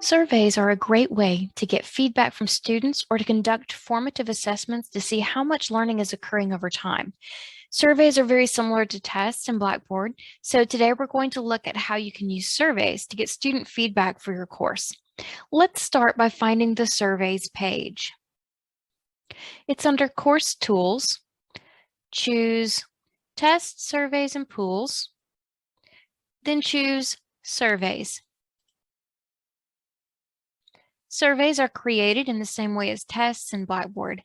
Surveys are a great way to get feedback from students or to conduct formative assessments to see how much learning is occurring over time. Surveys are very similar to tests in Blackboard, so today we're going to look at how you can use surveys to get student feedback for your course. Let's start by finding the surveys page. It's under Course Tools. Choose Tests, Surveys, and Pools. Then choose Surveys. Surveys are created in the same way as tests in Blackboard.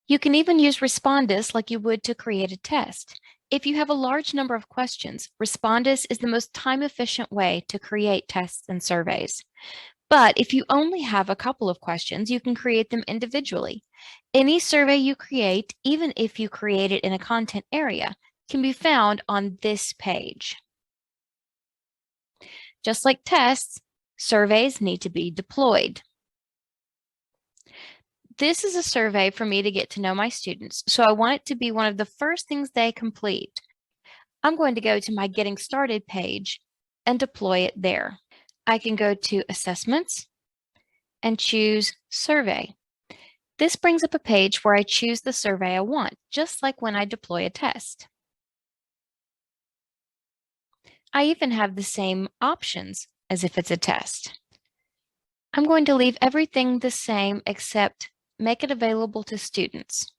You can even use Respondus like you would to create a test. If you have a large number of questions, Respondus is the most time-efficient way to create tests and surveys. But if you only have a couple of questions, you can create them individually. Any survey you create, even if you create it in a content area, can be found on this page. Just like tests, surveys need to be deployed. This is a survey for me to get to know my students, so I want it to be one of the first things they complete. I'm going to go to my Getting Started page and deploy it there. I can go to Assessments and choose Survey. This brings up a page where I choose the survey I want, just like when I deploy a test. I even have the same options as if it's a test. I'm going to leave everything the same except make it available to students.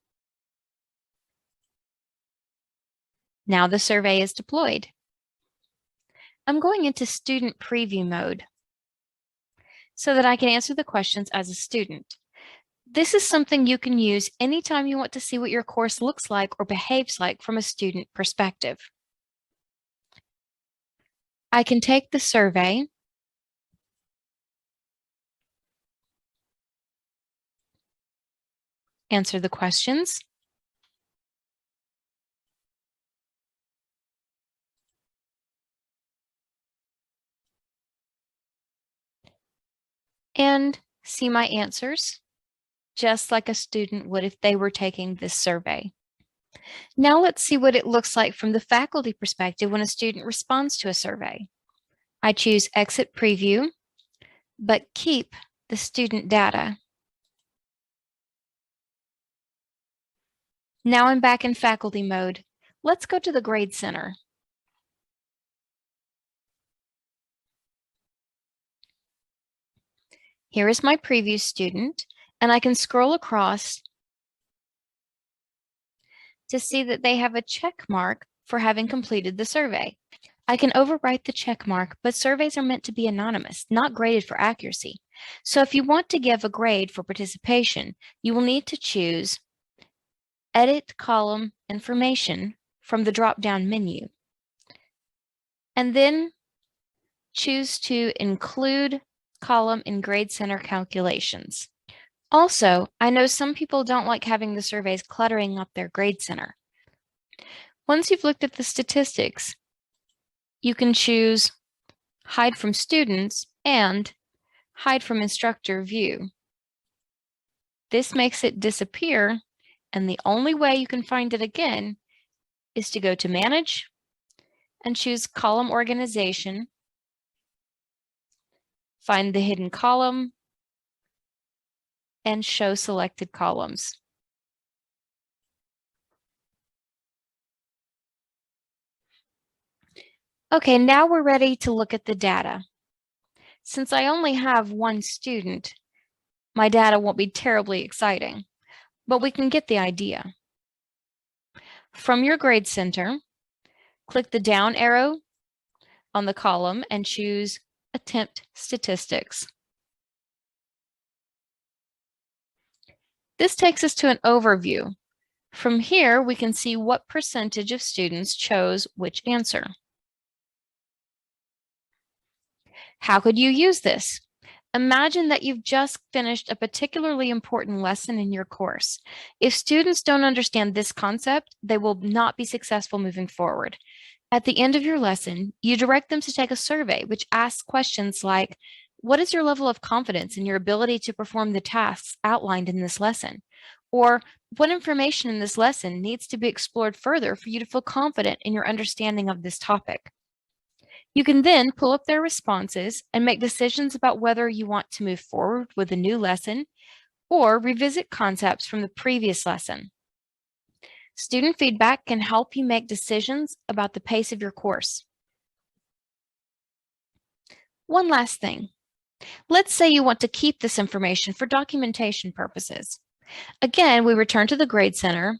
Now the survey is deployed. I'm going into student preview mode so that I can answer the questions as a student. This is something you can use anytime you want to see what your course looks like or behaves like from a student perspective. I can take the survey answer the questions, and see my answers, just like a student would if they were taking this survey. Now let's see what it looks like from the faculty perspective when a student responds to a survey. I choose Exit Preview, but keep the student data. Now I'm back in faculty mode. Let's go to the Grade Center. Here is my preview student, and I can scroll across to see that they have a check mark for having completed the survey. I can overwrite the check mark, but surveys are meant to be anonymous, not graded for accuracy. So if you want to give a grade for participation, you will need to choose Edit Column Information from the drop-down menu, and then choose to include column in Grade Center calculations. Also, I know some people don't like having the surveys cluttering up their Grade Center. Once you've looked at the statistics, you can choose Hide from Students and Hide from Instructor View. This makes it disappear, and the only way you can find it again is to go to Manage and choose Column Organization, find the hidden column, and show selected columns. Okay, now we're ready to look at the data. Since I only have one student, my data won't be terribly exciting, but we can get the idea. From your Grade Center, click the down arrow on the column and choose Attempt Statistics. This takes us to an overview. From here, we can see what percentage of students chose which answer. How could you use this? Imagine that you've just finished a particularly important lesson in your course. If students don't understand this concept, they will not be successful moving forward. At the end of your lesson, you direct them to take a survey which asks questions like, what is your level of confidence in your ability to perform the tasks outlined in this lesson? Or what information in this lesson needs to be explored further for you to feel confident in your understanding of this topic? You can then pull up their responses and make decisions about whether you want to move forward with a new lesson or revisit concepts from the previous lesson. Student feedback can help you make decisions about the pace of your course. One last thing. Let's say you want to keep this information for documentation purposes. Again, we return to the Grade Center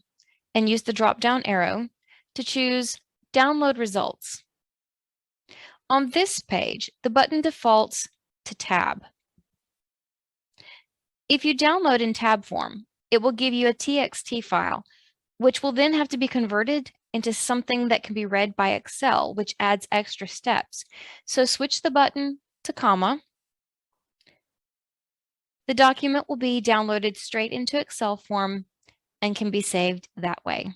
and use the drop-down arrow to choose Download Results. On this page, the button defaults to Tab. If you download in tab form, it will give you a TXT file, which will then have to be converted into something that can be read by Excel, which adds extra steps. So switch the button to comma. The document will be downloaded straight into Excel form and can be saved that way.